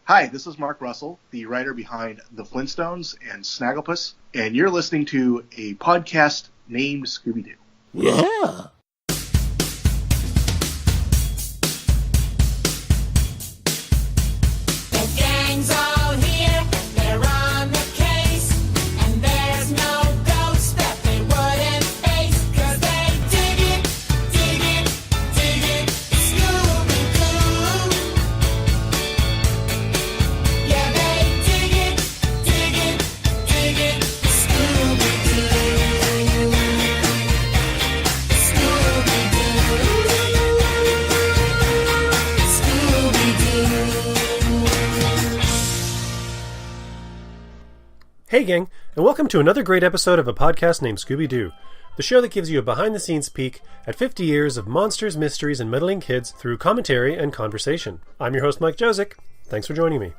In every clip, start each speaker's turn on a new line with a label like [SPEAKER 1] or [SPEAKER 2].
[SPEAKER 1] Hi, this is Mark Russell, the writer behind The Flintstones and Snagglepuss, and you're listening to a podcast named Scooby-Doo.
[SPEAKER 2] Yeah!
[SPEAKER 3] Hey gang, and welcome to another great episode of a podcast named Scooby-Doo, the show that gives you a behind-the-scenes peek at 50 years of monsters, mysteries, and meddling kids through commentary and conversation. I'm your host, Mike Josic. Thanks for joining me.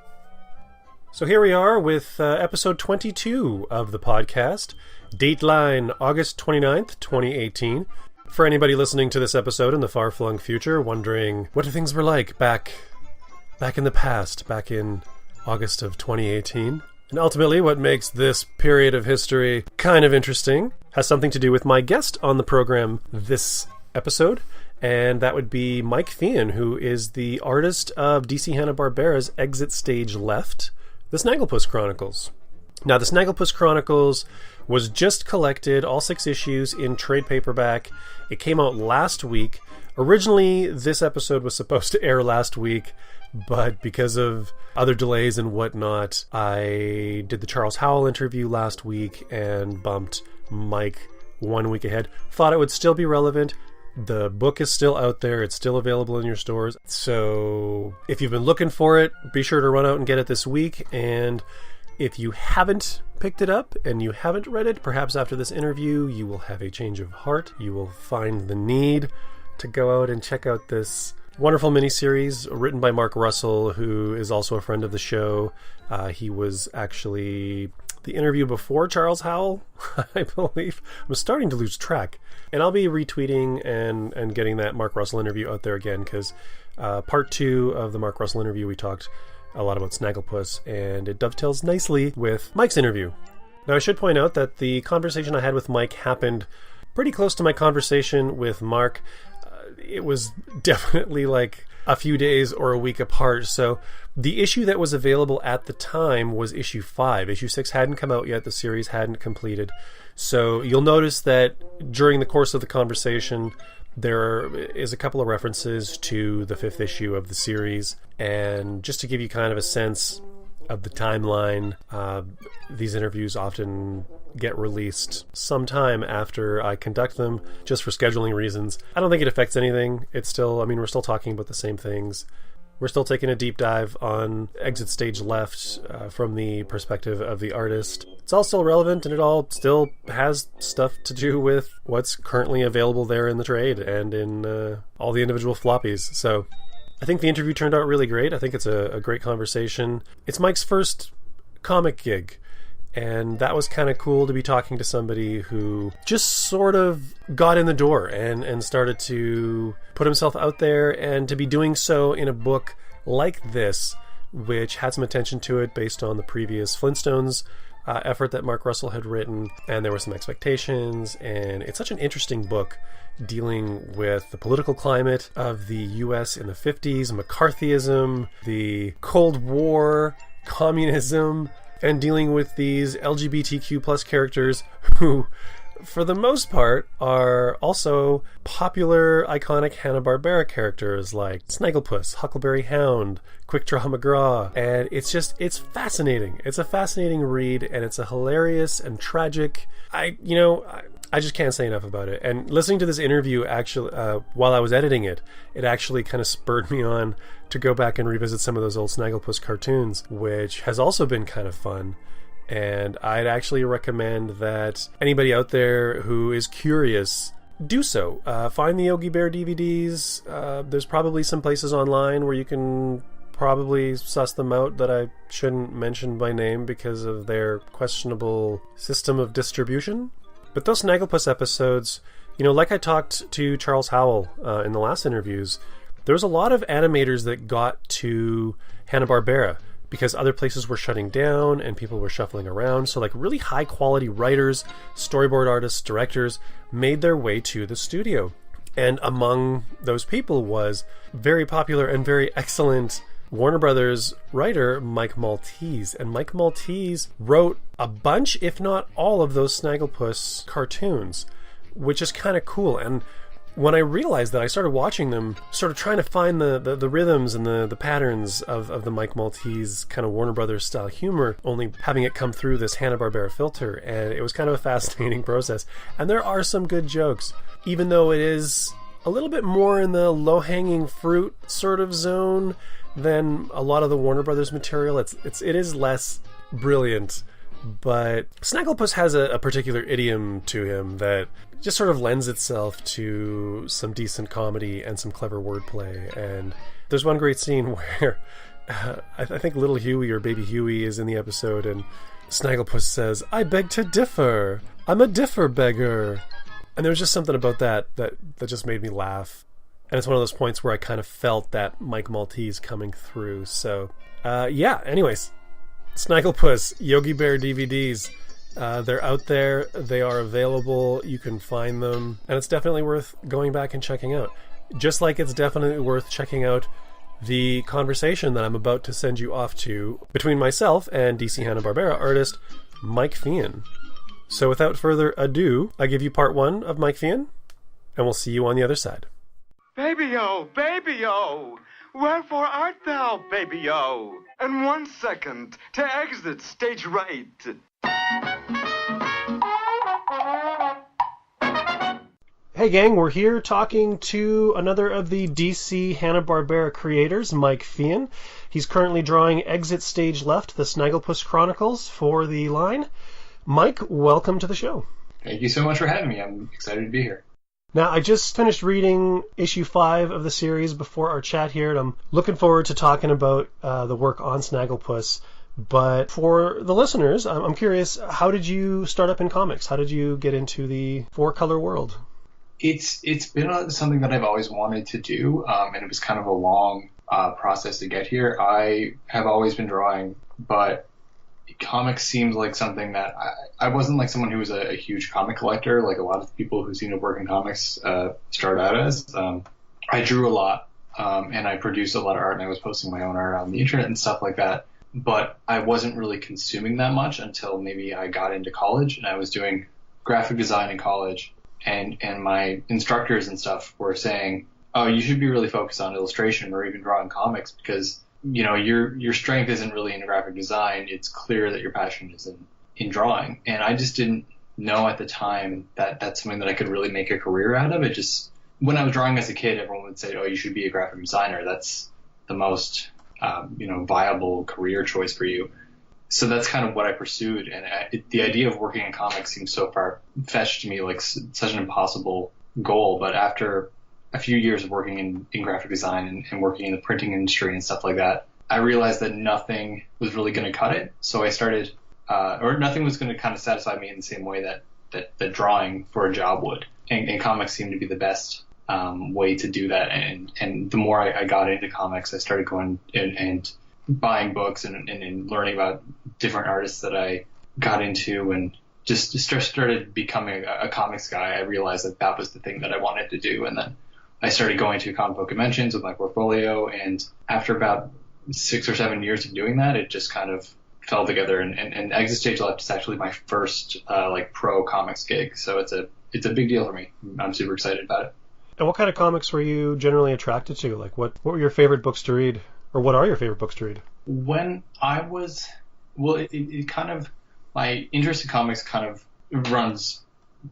[SPEAKER 3] So here we are with episode 22 of the podcast, dateline August 29th, 2018. For anybody listening to this episode in the far-flung future, wondering what things were like back in the past, back in August of 2018. And ultimately, what makes this period of history kind of interesting has something to do with my guest on the program this episode, and that would be Mike Feehan, who is the artist of DC Hanna-Barbera's Exit Stage Left, the Snagglepuss Chronicles. Now, the Snagglepuss Chronicles was just collected, all 6 issues, in trade paperback. It came out last week. Originally, this episode was supposed to air last week, but because of other delays and whatnot, I did the Charles Howell interview last week and bumped Mike 1 week ahead. Thought it would still be relevant. The book is still out there. It's still available in your stores. So if you've been looking for it, be sure to run out and get it this week. And if you haven't picked it up and you haven't read it, perhaps after this interview, you will have a change of heart. You will find the need to go out and check out this wonderful miniseries written by Mark Russell, who is also a friend of the show. He was actually the interview before Charles Howell, I believe. I'm starting to lose track. And I'll be retweeting and getting that Mark Russell interview out there again, because part 2 of the Mark Russell interview, we talked a lot about Snagglepuss, and it dovetails nicely with Mike's interview. Now, I should point out that the conversation I had with Mike happened pretty close to my conversation with Mark. It was definitely like a few days or a week apart. So the issue that was available at the time was issue 5. Issue 6 hadn't come out yet. The series hadn't completed. So you'll notice that during the course of the conversation, there is a couple of references to the 5th issue of the series. And just to give you kind of a sense of the timeline, these interviews often get released sometime after I conduct them, just for scheduling reasons. I don't think it affects anything. It's still, we're still talking about the same things. We're still taking a deep dive on Exit Stage Left from the perspective of the artist. It's all still relevant, and it all still has stuff to do with what's currently available there in the trade and in all the individual floppies. So I think the interview turned out really great. I think it's a great conversation. It's Mike's first comic gig, and that was kind of cool to be talking to somebody who just sort of got in the door and started to put himself out there, and to be doing so in a book like this, which had some attention to it based on the previous Flintstones effort that Mark Russell had written, and there were some expectations, and it's such an interesting book dealing with the political climate of the US in the 50s, McCarthyism, the Cold War, communism, and dealing with these LGBTQ plus characters who, for the most part, are also popular, iconic Hanna-Barbera characters like Snagglepuss, Huckleberry Hound, Quick Draw McGraw, and it's fascinating. It's a fascinating read, and it's a hilarious and tragic. I just can't say enough about it. And listening to this interview, actually, while I was editing it, it actually kind of spurred me on to go back and revisit some of those old Snagglepuss cartoons, which has also been kind of fun. And I'd actually recommend that anybody out there who is curious, do so. Find the Yogi Bear DVDs. There's probably some places online where you can probably suss them out that I shouldn't mention by name because of their questionable system of distribution. But those Snagglepuss episodes, like I talked to Charles Howell in the last interviews, there was a lot of animators that got to Hanna-Barbera because other places were shutting down and people were shuffling around. So like really high quality writers, storyboard artists, directors made their way to the studio. And among those people was very popular and very excellent Warner Brothers writer Mike Maltese. And Mike Maltese wrote a bunch, if not all, of those Snagglepuss cartoons, which is kind of cool. And when I realized that, I started watching them, sort of trying to find the rhythms and the patterns of the Mike Maltese kind of Warner Brothers style humor, only having it come through this Hanna-Barbera filter. And it was kind of a fascinating process. And there are some good jokes, even though it is a little bit more in the low-hanging fruit sort of zone than a lot of the Warner Brothers material. It is less brilliant, but Snagglepuss has a particular idiom to him that just sort of lends itself to some decent comedy and some clever wordplay. And there's one great scene where I think little Huey or baby Huey is in the episode, and Snagglepuss says, "I beg to differ. I'm a differ beggar." And there was just something about that just made me laugh. And it's one of those points where I kind of felt that Mike Maltese coming through. So, anyways, Snagglepuss, Yogi Bear DVDs. They're out there. They are available. You can find them. And it's definitely worth going back and checking out. Just like it's definitely worth checking out the conversation that I'm about to send you off to between myself and DC Hanna-Barbera artist Mike Feehan. So without further ado, I give you part 1 of Mike Feehan, and we'll see you on the other side.
[SPEAKER 2] Baby-o, wherefore art thou, baby-o? And 1 second to exit stage right.
[SPEAKER 3] Hey gang, we're here talking to another of the DC Hanna-Barbera creators, Mike Feehan. He's currently drawing Exit Stage Left, the Snagglepuss Chronicles for the line. Mike, welcome to the show.
[SPEAKER 4] Thank you so much for having me. I'm excited to be here.
[SPEAKER 3] Now, I just finished reading issue 5 of the series before our chat here, and I'm looking forward to talking about the work on Snagglepuss. But for the listeners, I'm curious, how did you start up in comics? How did you get into the 4-color world?
[SPEAKER 4] It's been something that I've always wanted to do, and it was kind of a long process to get here. I have always been drawing, but comics seems like something that I wasn't like someone who was a huge comic collector, like a lot of people who seem to work in comics start out as. I drew a lot, and I produced a lot of art, and I was posting my own art on the internet and stuff like that. But I wasn't really consuming that much until maybe I got into college, and I was doing graphic design in college, and my instructors and stuff were saying, "Oh, you should be really focused on illustration or even drawing comics because, you know, your strength isn't really in graphic design. It's clear that your passion is in drawing." And I just didn't know at the time that that's something that I could really make a career out of. It just, when I was drawing as a kid, everyone would say, "Oh, you should be a graphic designer. That's the most, viable career choice for you." So that's kind of what I pursued. And the idea of working in comics seems so far-fetched to me, like such an impossible goal. But after a few years of working in graphic design and working in the printing industry and stuff like that, I realized that nothing was really going to cut it. So I started, or nothing was going to kind of satisfy me in the same way that drawing for a job would. And comics seemed to be the best way to do that. And the more I got into comics, I started going and buying books and learning about different artists that I got into and just started becoming a comics guy. I realized that was the thing that I wanted to do. And then I started going to comic book conventions with my portfolio, and after about 6 or 7 years of doing that, it just kind of fell together. And Exit Stage Left is actually my first pro comics gig, so it's a big deal for me. I'm super excited about it.
[SPEAKER 3] And what kind of comics were you generally attracted to? Like, what were your favorite books to read, or what are your favorite books to read?
[SPEAKER 4] When I was, it kind of, my interest in comics kind of runs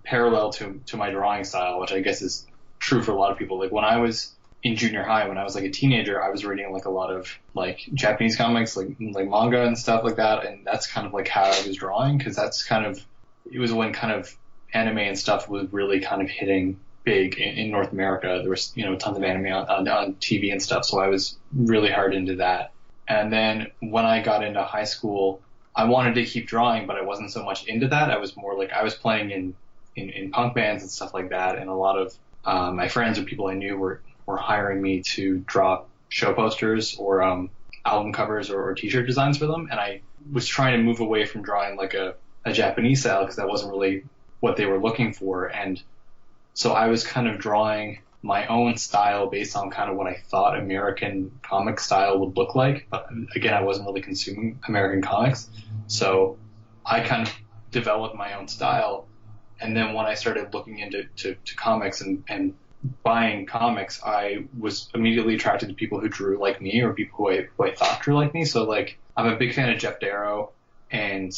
[SPEAKER 4] parallel to my drawing style, which I guess is true for a lot of people. Like when I was in junior high, when I was like a teenager, I was reading like a lot of like Japanese comics, like manga and stuff like that, and that's kind of like how I was drawing, because that's kind of, it was when kind of anime and stuff was really kind of hitting big in North America. There was, tons of anime on TV and stuff, so I was really hard into that. And then when I got into high school, I wanted to keep drawing, but I wasn't so much into that. I was more like, I was playing in punk bands and stuff like that, and a lot of my friends or people I knew were hiring me to draw show posters, or album covers or t-shirt designs for them, and I was trying to move away from drawing like a Japanese style because that wasn't really what they were looking for. And so I was kind of drawing my own style based on kind of what I thought American comic style would look like. But again, I wasn't really consuming American comics. So I kind of developed my own style. And then when I started looking into comics and buying comics, I was immediately attracted to people who drew like me or people who I thought drew like me. So like, I'm a big fan of Jeff Darrow and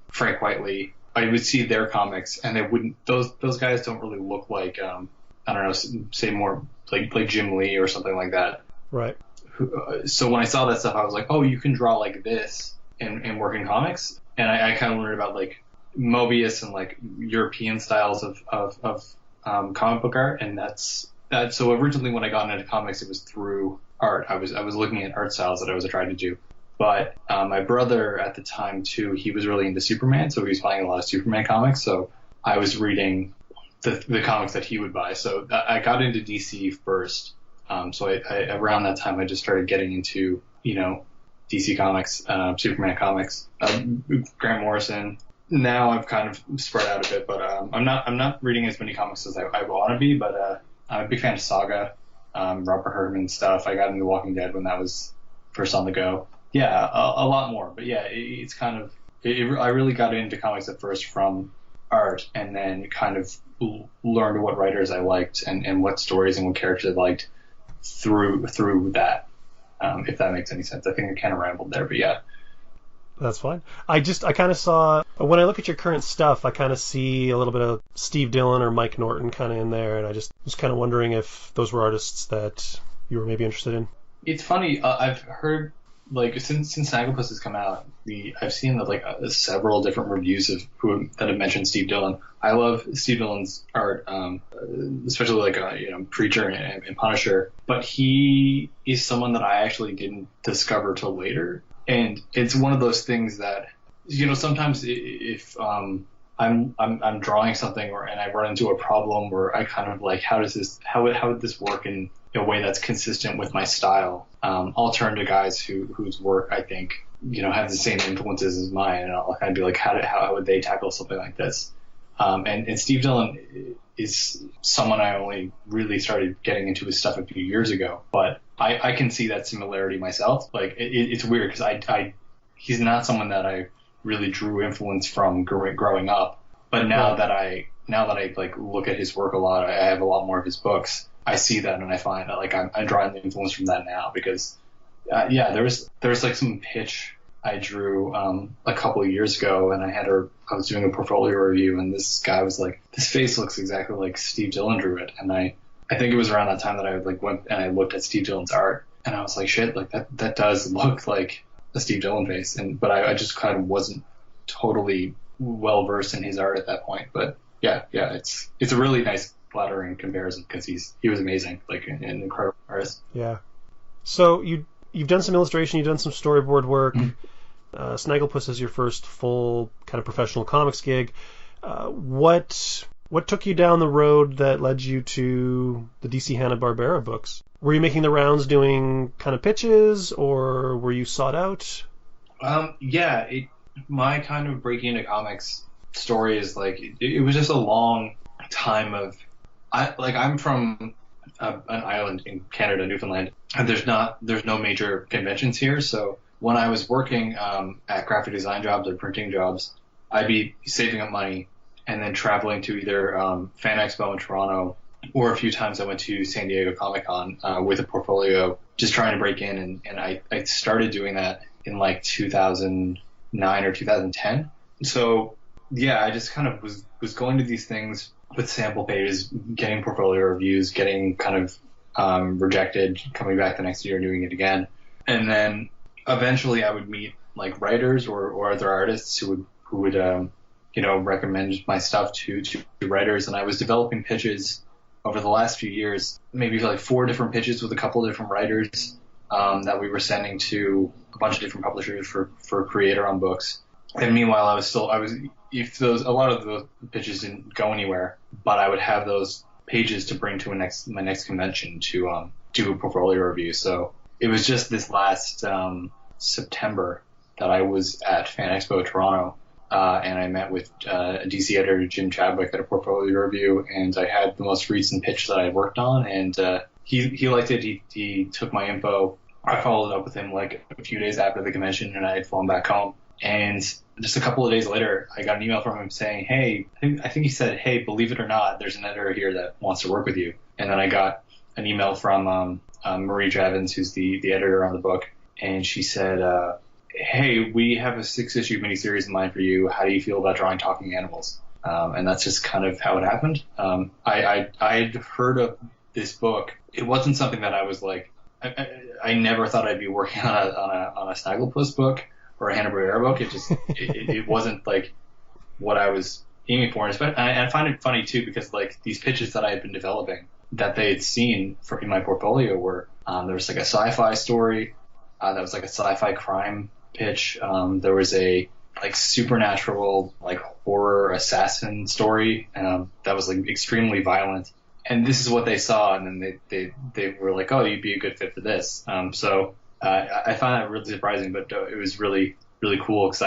[SPEAKER 4] Frank Whiteley. I would see their comics, and they wouldn't. Those guys don't really look like I don't know, say more like Jim Lee or something like that.
[SPEAKER 3] Right.
[SPEAKER 4] So when I saw that stuff, I was like, oh, you can draw like this and work in comics. And I kind of learned about like Mobius and like European styles of comic book art, and that's that. So originally when I got into comics, it was through art. I was looking at art styles that I was attracted to. But my brother at the time too, he was really into Superman, so he was buying a lot of Superman comics. So I was reading the comics that he would buy. So I got into DC first. So I around that time I just started getting into DC comics, Superman comics, Grant Morrison. Now I've kind of spread out a bit, but I'm not reading as many comics as I want to be. But I'm a big fan of Saga, Robert Herman stuff. I got into Walking Dead when that was first on the go. Yeah, a lot more. But yeah, it's kind of I really got into comics at first from art, and then kind of learned what writers I liked and what stories and what characters I liked through that. If that makes any sense. I think I kind of rambled there, but yeah.
[SPEAKER 3] That's fine. I kind of saw, when I look at your current stuff, I kind of see a little bit of Steve Dillon or Mike Norton kind of in there, and I just was kind of wondering if those were artists that you were maybe interested in.
[SPEAKER 4] It's funny, I've heard, like, since Snagglepuss has come out, I've seen several different reviews that have mentioned Steve Dillon. I love Steve Dillon's art, especially Preacher and Punisher, but he is someone that I actually didn't discover till later. And it's one of those things that, sometimes if I'm drawing something and I run into a problem where I kind of like, how would this work in a way that's consistent with my style? I'll turn to guys whose work I think, have the same influences as mine, and I'll kind of be like, how would they tackle something like this? And Steve Dillon is someone I only really started getting into his stuff a few years ago, but I can see that similarity myself. Like it's weird because he's not someone that I really drew influence from growing up, but now that I like look at his work a lot, I have a lot more of his books. I see that and I find that like I'm drawing the influence from that now because there was like some pitch I drew a couple of years ago, and I was doing a portfolio review, and this guy was like, this face looks exactly like Steve Dillon drew it. And I think it was around that time that I like went and I looked at Steve Dillon's art, and I was like, shit, like that does look like a Steve Dillon face. But I just kind of wasn't totally well versed in his art at that point. But yeah, it's a really nice flattering comparison because he was amazing, like an incredible artist.
[SPEAKER 3] Yeah. So you've done some illustration, you've done some storyboard work. Mm-hmm. Snagglepuss is your first full kind of professional comics gig. What took you down the road that led you to the DC Hanna-Barbera books? Were you making the rounds doing kind of pitches, or were you sought out? My kind of breaking into comics story is like it was just a long time of I'm from an island in Canada, Newfoundland, and there's no major conventions here. So when I was working at graphic design jobs or printing jobs, I'd be saving up money and then traveling to either Fan Expo in Toronto, or a few times I went to San Diego Comic-Con with a portfolio, just trying to break in. And I started doing that in like 2009 or 2010. So yeah, I just kind of was going to these things with sample pages, getting portfolio reviews, getting kind of rejected, coming back the next year and doing it again. And then eventually I would meet like writers or other artists who would recommend my stuff to writers. And I was developing pitches over the last few years, maybe like 4 different pitches with a couple of different writers that we were sending to a bunch of different publishers for creator on books. And meanwhile, a lot of the pitches didn't go anywhere, but I would have those pages to bring to my next convention to do a portfolio review. So
[SPEAKER 4] it was just this last September that I was at Fan Expo Toronto, and I met with DC editor Jim Chadwick at a portfolio review, and I had the most recent pitch that I worked on, and he liked it. He took my info. I followed up with him like a few days after the convention, and I had flown back home. And just a couple of days later, I got an email from him saying, hey, I think he said, hey, believe it or not, there's an editor here that wants to work with you. And then I got an email from Marie Javins, who's the editor on the book, and she said, hey, we have a 6-issue miniseries in mind for you. How do you feel about drawing talking animals? And that's just kind of how it happened. I'd heard of this book. It wasn't something that I was like, I never thought I'd be working on a Snagglepuss book or a Hanna-Barbera book. It wasn't like what I was aiming for. And I find it funny too, because like these pitches that I had been developing that they had seen in my portfolio were, there was like a sci-fi story, that was like a sci-fi crime pitch. There was a like supernatural, like horror assassin story, that was like extremely violent. And this is what they saw, and then they were like, oh, you'd be a good fit for this. So I found that really surprising, but it was really, really cool, because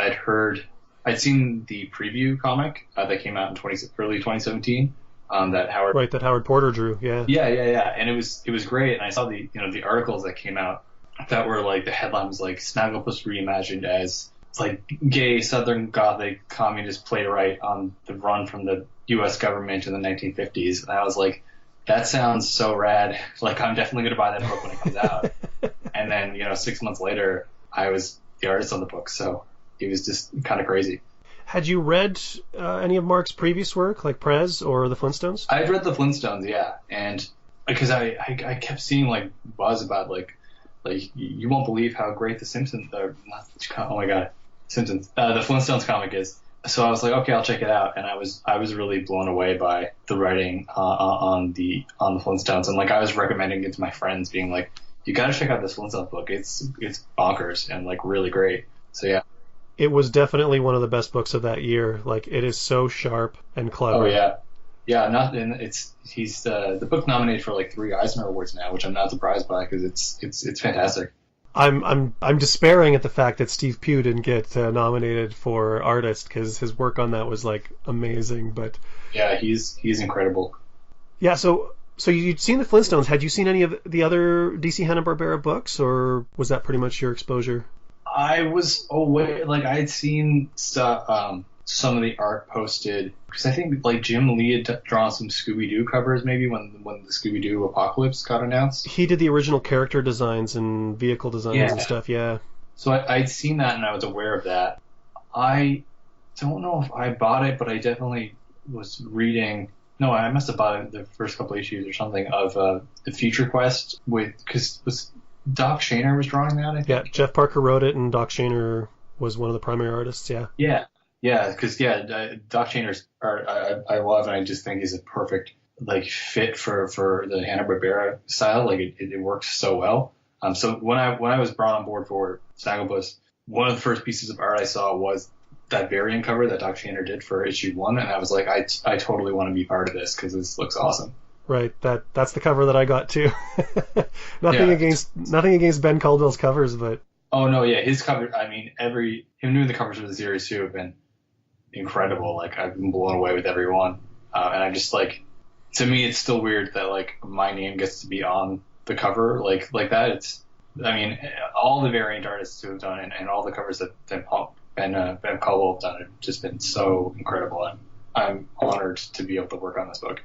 [SPEAKER 4] I'd seen the preview comic that came out in early 2017, that Howard
[SPEAKER 3] Porter drew. Yeah.
[SPEAKER 4] And it was great. And I saw the articles that came out that were like, the headline was like Snagglepuss reimagined as like gay Southern Gothic communist playwright on the run from the U.S. government in the 1950s. And I was like, that sounds so rad. Like, I'm definitely going to buy that book when it comes out. And then, 6 months later, I was the artist on the book. So it was just kind of crazy.
[SPEAKER 3] Had you read any of Mark's previous work, like Prez or the Flintstones?
[SPEAKER 4] I'd read the Flintstones, yeah. And because I kept seeing like buzz about like you won't believe how great the Simpsons are. Oh my God, Simpsons. The Flintstones comic is. So I was like, okay, I'll check it out. And I was really blown away by the writing on the Flintstones. And like, I was recommending it to my friends, being like, you got to check out this Flintstones book. It's bonkers and like really great. So yeah.
[SPEAKER 3] It was definitely one of the best books of that year. Like, it is so sharp and clever.
[SPEAKER 4] Oh yeah. He's the book nominated for like 3 Eisner Awards now, which I'm not surprised by, because it's fantastic.
[SPEAKER 3] I'm despairing at the fact that Steve Pugh didn't get nominated for artist, because his work on that was like amazing. But
[SPEAKER 4] yeah, he's incredible.
[SPEAKER 3] Yeah, so you'd seen the Flintstones. Had you seen any of the other DC Hanna-Barbera books, or was that pretty much your exposure?
[SPEAKER 4] I'd seen stuff, some of the art posted, because I think like Jim Lee had drawn some Scooby-Doo covers maybe when the Scooby-Doo Apocalypse got announced.
[SPEAKER 3] He did the original character designs and vehicle designs and stuff, yeah.
[SPEAKER 4] So I'd seen that, and I was aware of that. I don't know if I bought it, but I definitely was reading. No, I must have bought it the first couple issues or something of the Future Quest, because Doc Shaner was drawing that, I think.
[SPEAKER 3] Yeah, Jeff Parker wrote it, and Doc Shaner was one of the primary artists, yeah.
[SPEAKER 4] Yeah, because Doc Shaner's art I love, and I just think he's a perfect like fit for the Hanna-Barbera style. Like it works so well. So when I was brought on board for Snagglepuss, one of the first pieces of art I saw was that variant cover that Doc Shaner did for issue 1, and I was like, I totally want to be part of this, because this looks awesome.
[SPEAKER 3] Right, that's the cover that I got too. Nothing against Ben Caldwell's covers, but
[SPEAKER 4] oh no, yeah, his cover. I mean, him doing the covers for the series too have been incredible. Like, I've been blown away with every one, and I'm just like, to me, it's still weird that like my name gets to be on the cover like that. I mean, all the variant artists who have done it, and all the covers that Ben Caldwell have done have just been so incredible. I'm honored to be able to work on this book.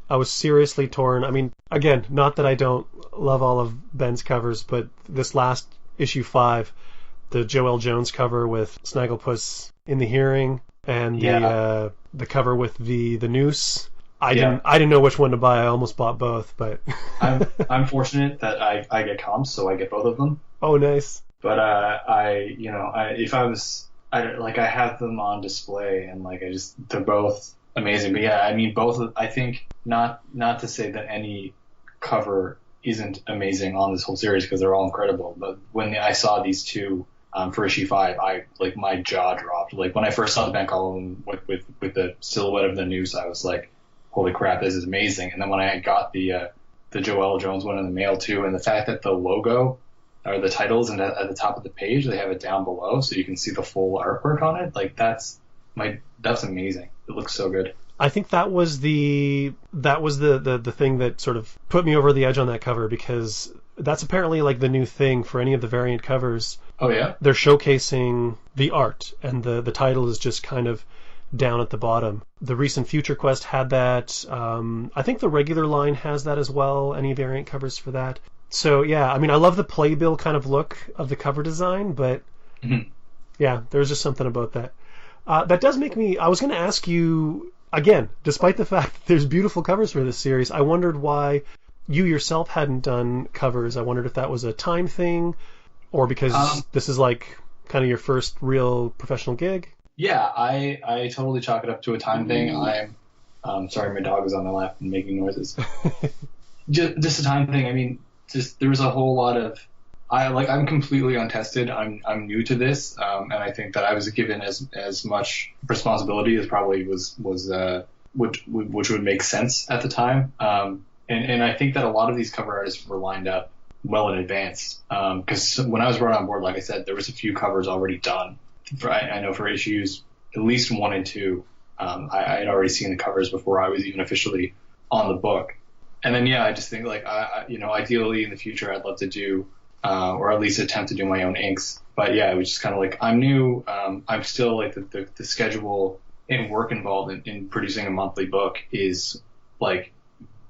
[SPEAKER 3] I was seriously torn. I mean, again, not that I don't love all of Ben's covers, but this last issue 5, the Jol Jones cover with Snagglepuss in the hearing, and the cover with the noose. I didn't know which one to buy. I almost bought both, but
[SPEAKER 4] I'm fortunate that I get comps, so I get both of them.
[SPEAKER 3] Oh, nice.
[SPEAKER 4] But I have them on display, and like they're both amazing. But yeah, I mean, I think not to say that any cover isn't amazing on this whole series, because they're all incredible. But when I saw these two for issue 5, my jaw dropped. Like, when I first saw the Ben Caldwell with the silhouette of the noose, I was like, holy crap, this is amazing. And then when I got the Jol Jones one in the mail too, and the fact that the logo or the titles, and at the top of the page they have it down below, so you can see the full artwork on it. Like that's amazing. It looks so good.
[SPEAKER 3] I think that was the thing that sort of put me over the edge on that cover, because that's apparently like the new thing for any of the variant covers.
[SPEAKER 4] Oh yeah?
[SPEAKER 3] They're showcasing the art, and the title is just kind of down at the bottom. The recent Future Quest had that. I think the regular line has that as well, any variant covers for that. So yeah, I mean, I love the playbill kind of look of the cover design, but yeah, there's just something about that. That does make me, I was going to ask you, again, despite the fact that there's beautiful covers for this series, I wondered why you yourself hadn't done covers. I wondered if that was a time thing, or because this is like kind of your first real professional gig.
[SPEAKER 4] Yeah, I totally chalk it up to a time thing. I'm sorry, my dog is on my lap and making noises. just a time thing. I mean, just there was a whole lot of I'm completely untested. I'm new to this, and I think that I was given as much responsibility as probably was which would make sense at the time. And I think that a lot of these cover artists were lined up well in advance, because when I was brought on board, like I said, there was a few covers already done. I know for issues at least 1 and 2, I had already seen the covers before I was even officially on the book. And then I just think like ideally in the future I'd love to do or at least attempt to do my own inks. But yeah, it was just kind of like I'm new. I'm still like the schedule and work involved in producing a monthly book is like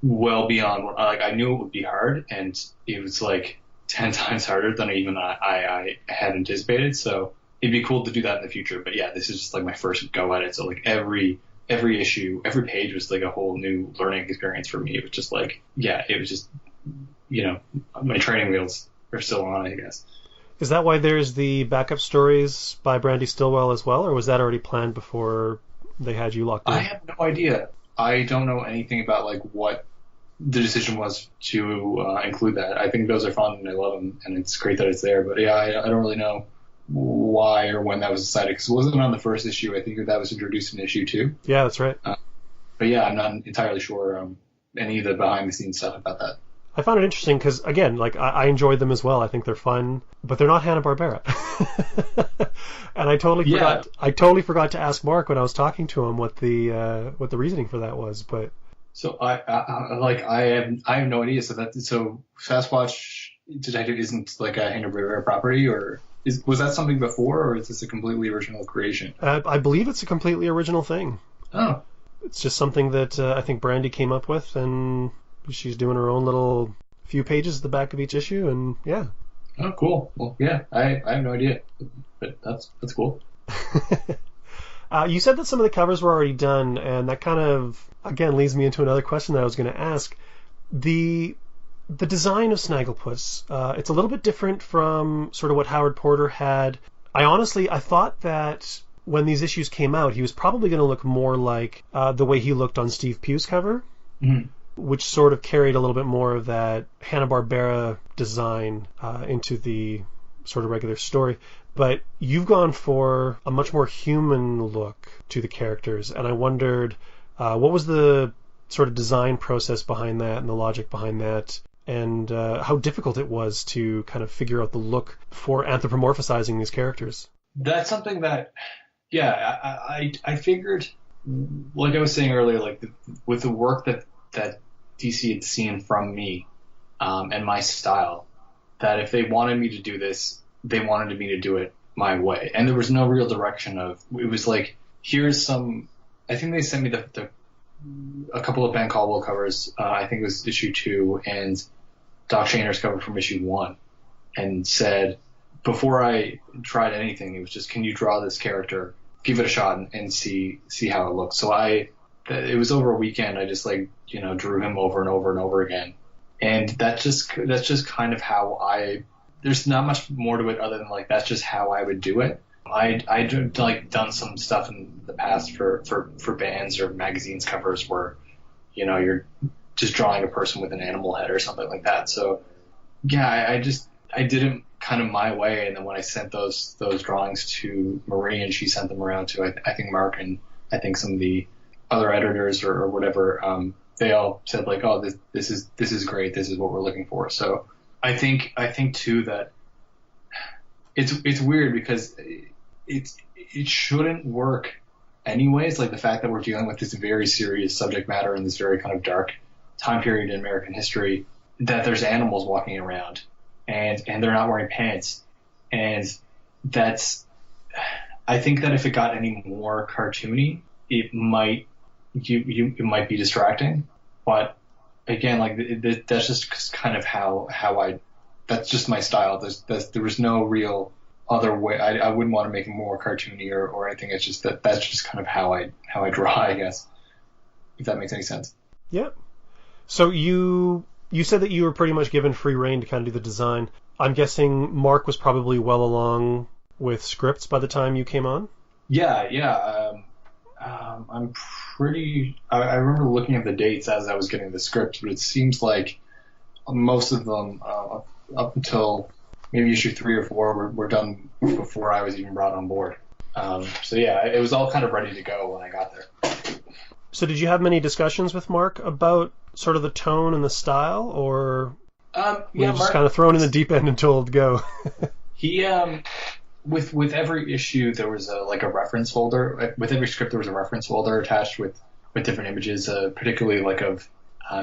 [SPEAKER 4] well beyond what I knew it would be hard, and it was like 10 times harder than even I had anticipated. So it'd be cool to do that in the future. But yeah, this is just like my first go at it. So like every issue, every page was like a whole new learning experience for me. It was just like, it was just, my training wheels are still on, I guess.
[SPEAKER 3] Is that why there's the backup stories by Brandy Stillwell as well, or was that already planned before they had you locked in?
[SPEAKER 4] I have no idea. I don't know anything about like what the decision was to include that. I think those are fun and I love them, and it's great that it's there. But yeah, I don't really know why or when that was decided, because it wasn't on the first issue. I think that was introduced in issue 2.
[SPEAKER 3] Yeah, that's right.
[SPEAKER 4] But yeah, I'm not entirely sure any of the behind the scenes stuff about that.
[SPEAKER 3] I found it interesting because, again, like I enjoyed them as well. I think they're fun, but they're not Hanna-Barbera. And I totally forgot to ask Mark when I was talking to him what the reasoning for that was. But
[SPEAKER 4] so I have no idea. So Sasquatch Detective isn't like a Hanna-Barbera property, or was that something before, or is this a completely original creation?
[SPEAKER 3] I believe it's a completely original thing.
[SPEAKER 4] Oh.
[SPEAKER 3] It's just something that I think Brandy came up with, and she's doing her own little few pages at the back of each issue, and yeah.
[SPEAKER 4] Oh, cool. Well, yeah, I have no idea, but that's cool.
[SPEAKER 3] You said that some of the covers were already done, and that kind of, again, leads me into another question that I was going to ask. The design of Snagglepuss, it's a little bit different from sort of what Howard Porter had. I thought that when these issues came out, he was probably going to look more like the way he looked on Steve Pugh's cover, which sort of carried a little bit more of that Hanna-Barbera design into the sort of regular story. But you've gone for a much more human look to the characters, and I wondered what was the sort of design process behind that and the logic behind that, and how difficult it was to kind of figure out the look for anthropomorphizing these characters.
[SPEAKER 4] That's something that, I figured, like I was saying earlier, like with the work that DC had seen from me and my style, that if they wanted me to do this, they wanted me to do it my way. And there was no real direction of, it was like, here's some, I think they sent me a couple of Ben Caldwell covers, I think it was issue 2, and Doc Shainer's cover from issue 1, and said, before I tried anything, it was just, can you draw this character, give it a shot and see how it looks. So it was over a weekend. I just drew him over and over and over again. And that's just kind of how there's not much more to it other than like, that's just how I would do it. I'd like done some stuff in the past for bands or magazines covers where, you're just drawing a person with an animal head or something like that. So yeah, I did it kind of my way. And then when I sent those drawings to Marie and she sent them around to, I think Mark and I think some of the other editors or whatever, they all said like, oh, this is great. This is what we're looking for. So I think too that it's weird because it shouldn't work anyways. Like the fact that we're dealing with this very serious subject matter in this very kind of dark time period in American history, that there's animals walking around and they're not wearing pants. And that's, I think that if it got any more cartoony, it might be distracting. But again, like that's just kind of how that's just my style. There was no real other way. I wouldn't want to make it more cartoony or anything. It's just that's just kind of how I draw, I guess, if that makes any sense.
[SPEAKER 3] Yeah. So you said that you were pretty much given free rein to kind of do the design. I'm guessing Mark was probably well along with scripts by the time you came on?
[SPEAKER 4] Yeah. I'm pretty... I remember looking at the dates as I was getting the script, but it seems like most of them, up until maybe issue 3 or 4, were done before I was even brought on board. So yeah, it was all kind of ready to go when I got there.
[SPEAKER 3] So did you have many discussions with Mark about sort of the tone and the style, or were you just
[SPEAKER 4] Mark,
[SPEAKER 3] kind of thrown in the deep end and told go?
[SPEAKER 4] He with every issue there was a reference folder. With every script there was a reference folder attached with different images, particularly of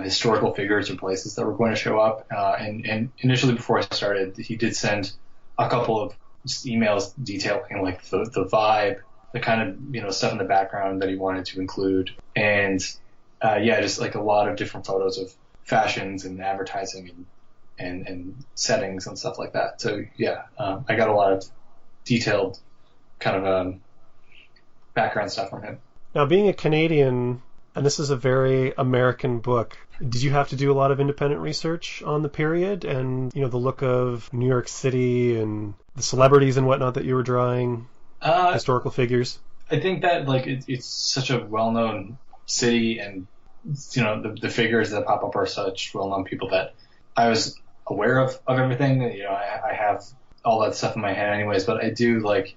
[SPEAKER 4] historical figures or places that were going to show up. And initially before I started, he did send a couple of emails detailing the vibe, the kind of stuff in the background that he wanted to include, and just a lot of different photos of fashions and advertising and settings and stuff like that. So I got a lot of detailed kind of background stuff from him.
[SPEAKER 3] Now, being a Canadian, and this is a very American book, did you have to do a lot of independent research on the period and the look of New York City and the celebrities and whatnot that you were drawing, historical figures?
[SPEAKER 4] I think that it's such a well-known city, and the figures that pop up are such well-known people that I was aware of everything. I have all that stuff in my head anyways, but I do I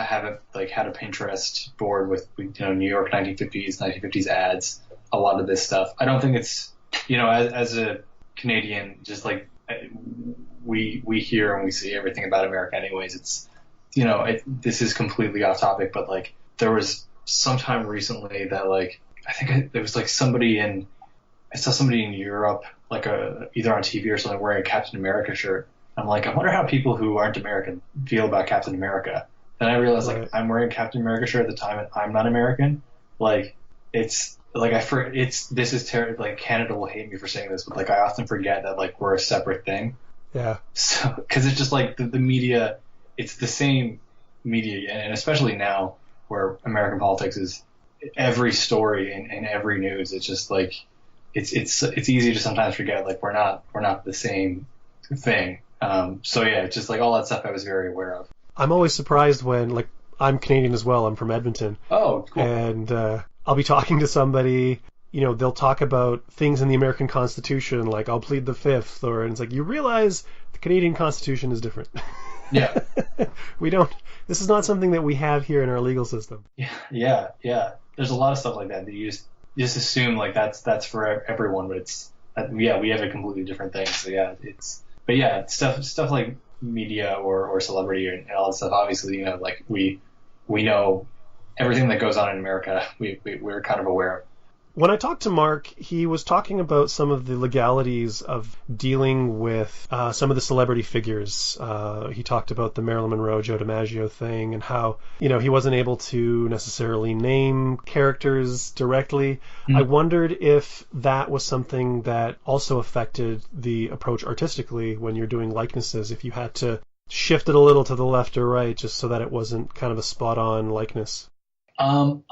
[SPEAKER 4] have had a Pinterest board with New York 1950s ads, a lot of this stuff. I don't think it's as a Canadian, just we hear and we see everything about America anyways. It's this is completely off topic, but there was some time recently that I think there was somebody in Europe, either on TV or something, wearing a Captain America shirt. I'm I wonder how people who aren't American feel about Captain America. Then I realized
[SPEAKER 3] right.
[SPEAKER 4] I'm wearing a Captain America shirt at the time and I'm not American. It's this is terrible. Canada will hate me for saying this, but I often forget that we're a separate thing.
[SPEAKER 3] Yeah.
[SPEAKER 4] So because it's just the media, it's the same media, and especially now where American politics is every story and every news. It's just it's easy to sometimes forget we're not the same thing. So yeah, it's just all that stuff I was very aware of.
[SPEAKER 3] I'm always surprised when I'm Canadian as well. I'm from Edmonton.
[SPEAKER 4] Oh, cool.
[SPEAKER 3] And I'll be talking to somebody. They'll talk about things in the American Constitution, I'll plead the Fifth, and it's you realize the Canadian Constitution is different.
[SPEAKER 4] Yeah.
[SPEAKER 3] We don't. This is not something that we have here in our legal system.
[SPEAKER 4] Yeah. There's a lot of stuff like that you just assume that's for everyone, but it's we have a completely different thing. So yeah, stuff like media or celebrity and all that stuff. Obviously, we know everything that goes on in America. We're kind of aware of.
[SPEAKER 3] When I talked to Mark, he was talking about some of the legalities of dealing with some of the celebrity figures. He talked about the Marilyn Monroe, Joe DiMaggio thing, and how, he wasn't able to necessarily name characters directly. Mm-hmm. I wondered if that was something that also affected the approach artistically when you're doing likenesses, if you had to shift it a little to the left or right just so that it wasn't kind of a spot-on likeness.
[SPEAKER 4] Will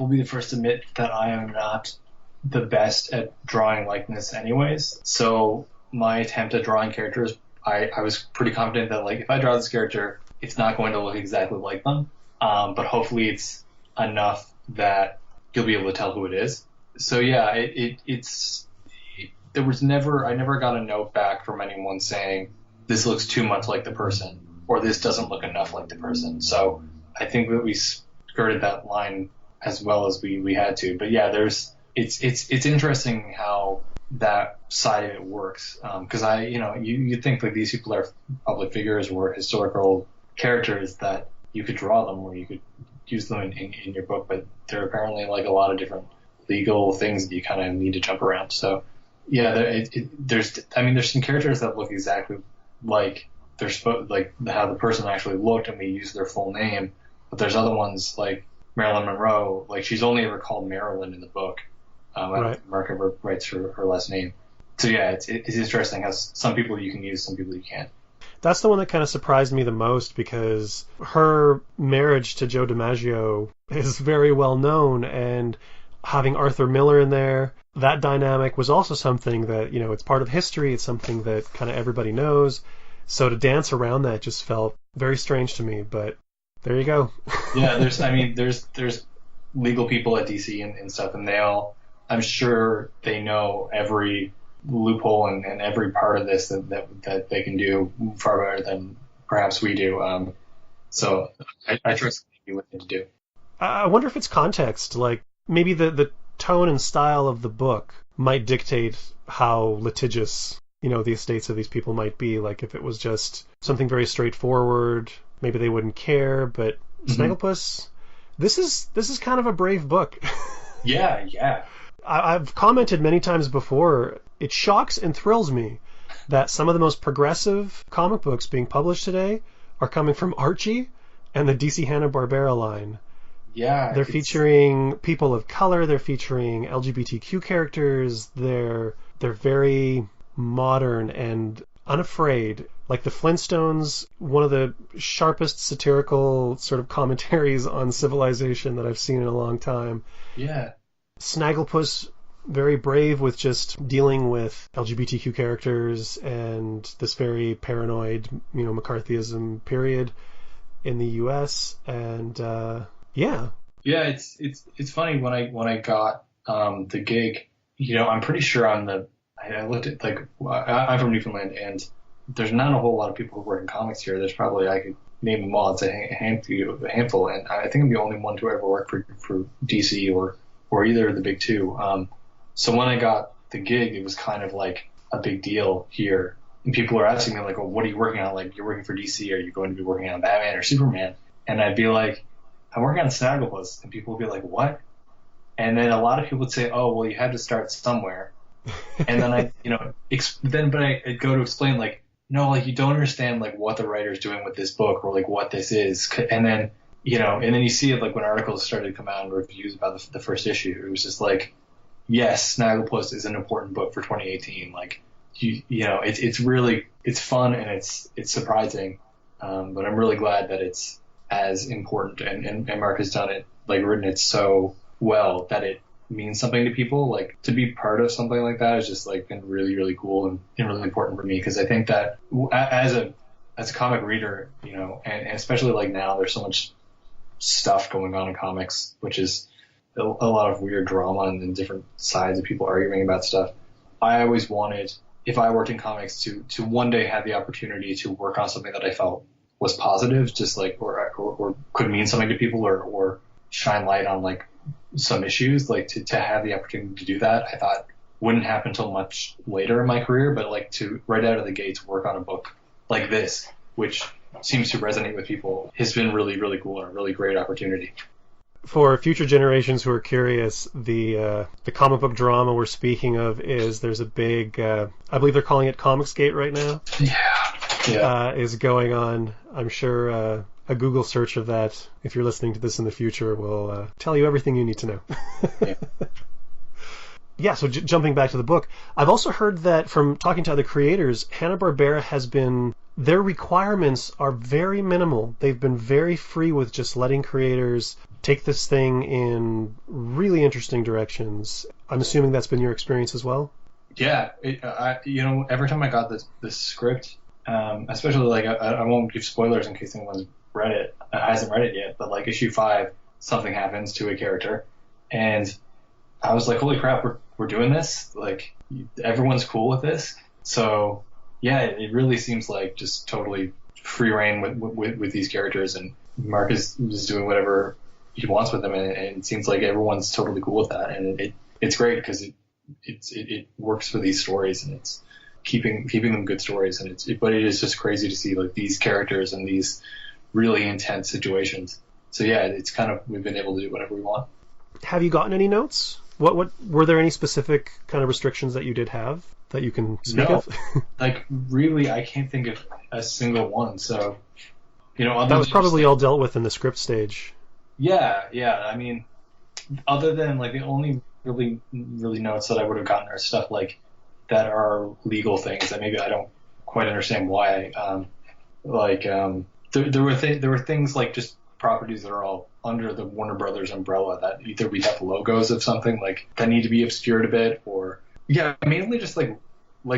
[SPEAKER 4] be the first to admit that I am not the best at drawing likeness anyways. So my attempt at drawing characters, I was pretty confident that if I draw this character, it's not going to look exactly like them. But hopefully it's enough that you'll be able to tell who it is. So yeah, I never got a note back from anyone saying this looks too much like the person or this doesn't look enough like the person. So I think that we skirted that line as well as we had to. But yeah, it's interesting how that side of it works. Because you think like these people are public figures or historical characters that you could draw them or you could use them in your book, but there are apparently like a lot of different legal things that you kind of need to jump around. So yeah, there's some characters that look exactly like they're supposed, like how the person actually looked, and we use their full name. But there's other ones like Marilyn Monroe, like she's only ever called Marilyn in the book. I don't think Mark ever writes her last name. So yeah, it's interesting how some people you can use, some people you can't.
[SPEAKER 3] That's the one that kind of surprised me the most, because her marriage to Joe DiMaggio is very well known, and having Arthur Miller in there, that dynamic was also something that, it's part of history, it's something that kind of everybody knows. So to dance around that just felt very strange to me, but there you go.
[SPEAKER 4] Yeah, there's legal people at DC and stuff, and I'm sure they know every loophole and every part of this that they can do far better than perhaps we do. So I trust what they do.
[SPEAKER 3] I wonder if it's context, like maybe the tone and style of the book might dictate how litigious, the estates of these people might be. Like if it was just something very straightforward, maybe they wouldn't care. But Snagglepuss, this is kind of a brave book.
[SPEAKER 4] Yeah.
[SPEAKER 3] I've commented many times before, it shocks and thrills me that some of the most progressive comic books being published today are coming from Archie and the DC Hanna-Barbera line.
[SPEAKER 4] Yeah.
[SPEAKER 3] They're featuring people of color, they're featuring LGBTQ characters, they're very modern and unafraid. Like the Flintstones, one of the sharpest satirical sort of commentaries on civilization that I've seen in a long time.
[SPEAKER 4] Yeah.
[SPEAKER 3] Snagglepuss, very brave with just dealing with LGBTQ characters and this very paranoid, McCarthyism period in the U.S. And yeah, it's funny when I got the gig. I'm pretty sure I looked at, like, I'm from Newfoundland, and there's not a whole lot of people who work in comics here. There's probably, I could name them all. It's a handful, and I think I'm the only one to ever work for DC or either of the big two. So when I got the gig, it was kind of like a big deal here. And people are asking me, like, well, what are you working on? Like, you're working for DC. Are you going to be working on Batman or Superman? And I'd be like, I'm working on Snagglepuss. And people would be like, what? And then a lot of people would say, oh, well, you had to start somewhere. And then I'd go to explain, like, no, like, you don't understand, like, what the writer's doing with this book or, like, what this is. And then, and then you see it, like, when articles started to come out and reviews about the first issue, it was just like, yes, Snagglepuss is an important book for 2018. Like, it's fun and it's surprising. But I'm really glad that it's as important and Mark has done it, like, written it so well that it means something to people. Like, to be part of something like that has just, like, been really, really cool and really important for me, because I think that as a comic reader, and especially like now, there's so much stuff going on in comics, which is a lot of weird drama and different sides of people arguing about stuff. I always wanted, if I worked in comics, to one day have the opportunity to work on something that I felt was positive, just like, or could mean something to people, or shine light on, like, some issues. Like, to have the opportunity to do that, I thought wouldn't happen until much later in my career, but, like, to right out of the gates work on a book like this, which seems to resonate with people, has been really, really cool and a really great opportunity. For future generations who are curious, the comic book drama we're speaking of there's a big, I believe they're calling it Comicsgate right now.
[SPEAKER 4] Yeah.
[SPEAKER 3] Is going on. I'm sure a Google search of that, if you're listening to this in the future, will tell you everything you need to know.
[SPEAKER 4] Yeah.
[SPEAKER 3] Yeah, so jumping back to the book, I've also heard that from talking to other creators, Hanna-Barbera their requirements are very minimal. They've been very free with just letting creators take this thing in really interesting directions. I'm assuming that's been your experience as well?
[SPEAKER 4] Yeah, every time I got this script, especially, like, I won't give spoilers in case anyone's hasn't read it yet, but, like, issue 5, something happens to a character, and I was like, holy crap, we're doing this? Like, everyone's cool with this? So, yeah, it really seems like just totally free reign with these characters, and Mark is doing whatever he wants with them, and it seems like everyone's totally cool with that, and it's great, because it works for these stories, and it's keeping them good stories. And but it is just crazy to see like these characters in these really intense situations. So yeah, it's kind of, we've been able to do whatever we want.
[SPEAKER 3] Have you gotten any notes? What were there any specific kind of restrictions that you did have that you can speak of?
[SPEAKER 4] Like really, I can't think of a single one. So,
[SPEAKER 3] that was probably all dealt with in the script stage.
[SPEAKER 4] Yeah. I mean, other than like the only really notes that I would have gotten are stuff like that are legal things that maybe I don't quite understand why. There were things like just properties that are all under the Warner Brothers umbrella that either we have logos of something like that need to be obscured a bit, or mainly just like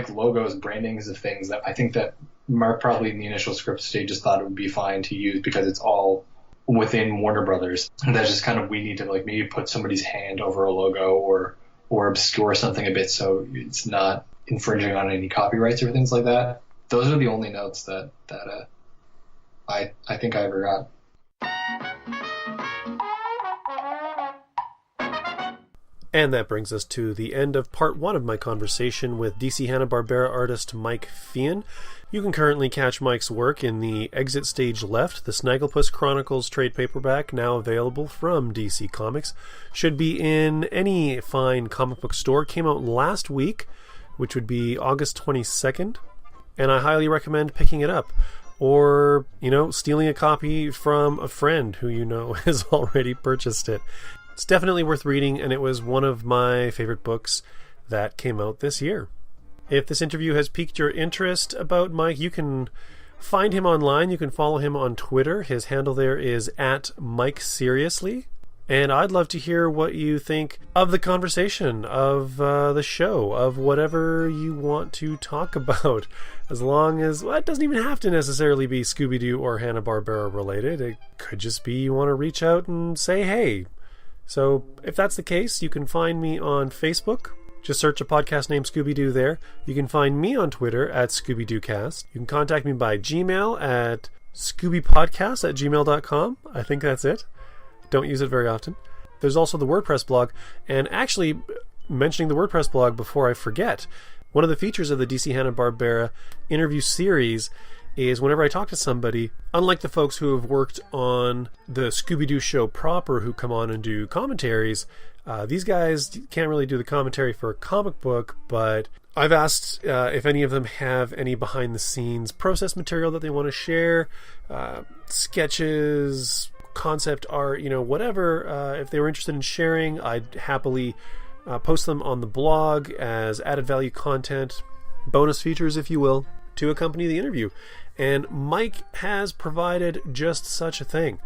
[SPEAKER 4] logos, brandings of things that I think that Mark probably in the initial script stage just thought it would be fine to use because it's all within Warner Brothers. And that's just kind of, we need to like maybe put somebody's hand over a logo or obscure something a bit so it's not infringing on any copyrights or things like that. Those are the only notes that I think I ever got.
[SPEAKER 3] And that brings us to the end of part 1 of my conversation with DC Hanna-Barbera artist Mike Feehan. You can currently catch Mike's work in the Exit Stage Left, the Snagglepuss Chronicles trade paperback, now available from DC Comics. Should be in any fine comic book store. Came out last week, which would be August 22nd, and I highly recommend picking it up. Or, stealing a copy from a friend who has already purchased it. It's definitely worth reading, and it was one of my favorite books that came out this year. If this interview has piqued your interest about Mike, you can find him online. You can follow him on Twitter. His handle there is @MikeSeriously. And I'd love to hear what you think of the conversation, of the show, of whatever you want to talk about. As long as, it doesn't even have to necessarily be Scooby-Doo or Hanna-Barbera related. It could just be you want to reach out and say hey. So if that's the case, you can find me on Facebook. Just search a podcast named Scooby-Doo there. You can find me on Twitter @ScoobyDooCast. You can contact me by Gmail at ScoobyPodcast@gmail.com. I think that's it. Don't use it very often. There's also the WordPress blog. And actually, mentioning the WordPress blog before I forget, one of the features of the DC Hanna-Barbera interview series is whenever I talk to somebody, unlike the folks who have worked on the Scooby-Doo show proper who come on and do commentaries, these guys can't really do the commentary for a comic book, but I've asked if any of them have any behind-the-scenes process material that they want to share, sketches, concept art, whatever. If they were interested in sharing, I'd happily post them on the blog as added value content, bonus features, if you will, to accompany the interview. And Mike has provided just such a thing.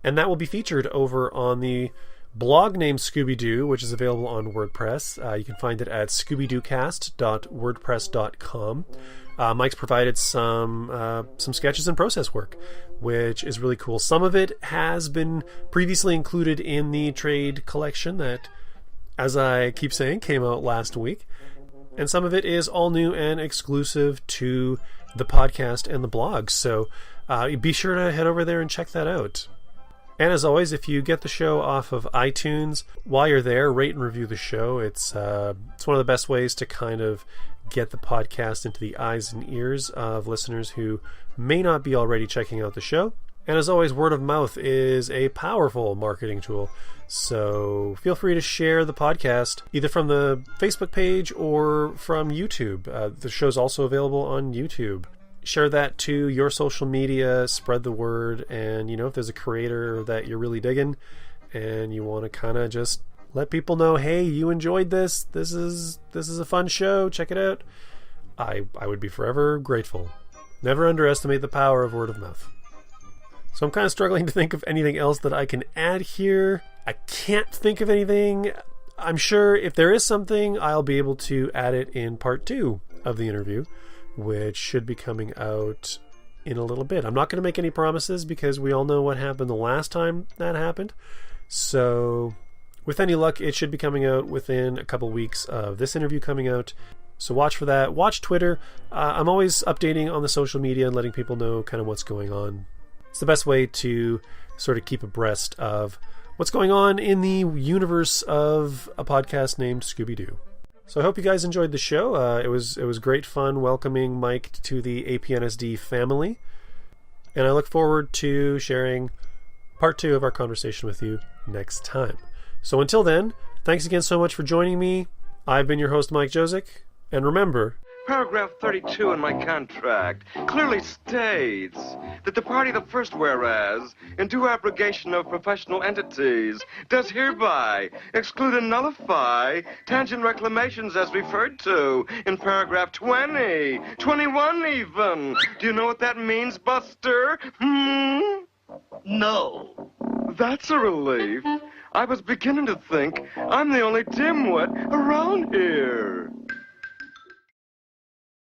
[SPEAKER 3] And that will be featured over on the blog named Scooby-Doo, which is available on WordPress. You can find it at scoobydooCast.wordpress.com. Mike's provided some sketches and process work, which is really cool. Some of it has been previously included in the trade collection that, as I keep saying, came out last week. And some of it is all new and exclusive to the podcast and the blog. So be sure to head over there and check that out. And as always, if you get the show off of iTunes, while you're there, rate and review the show. It's one of the best ways to kind of get the podcast into the eyes and ears of listeners who may not be already checking out the show. And as always, word of mouth is a powerful marketing tool. So feel free to share the podcast either from the Facebook page or from YouTube. The show's also available on YouTube. Share that to your social media, spread the word, and if there's a creator that you're really digging and you want to kind of just let people know, hey, you enjoyed this. This is a fun show. Check it out. I would be forever grateful. Never underestimate the power of word of mouth. So I'm kind of struggling to think of anything else that I can add here. I can't think of anything. I'm sure if there is something, I'll be able to add it in part 2 of the interview, which should be coming out in a little bit. I'm not going to make any promises because we all know what happened the last time that happened. So with any luck, it should be coming out within a couple weeks of this interview coming out. So watch for that. Watch Twitter. I'm always updating on the social media and letting people know kind of what's going on. It's the best way to sort of keep abreast of what's going on in the universe of a podcast named Scooby-Doo. So I hope you guys enjoyed the show. It was great fun welcoming Mike to the APNSD family. And I look forward to sharing part 2 of our conversation with you next time. So until then, thanks again so much for joining me. I've been your host, Mike Josick. And remember,
[SPEAKER 2] Paragraph 32 in my contract clearly states that the party to the first whereas, in due abrogation of professional entities, does hereby exclude and nullify tangent reclamations as referred to in paragraph 20, 21 even. Do you know what that means, Buster?
[SPEAKER 5] No.
[SPEAKER 2] That's a relief. I was beginning to think I'm the only dimwit around here.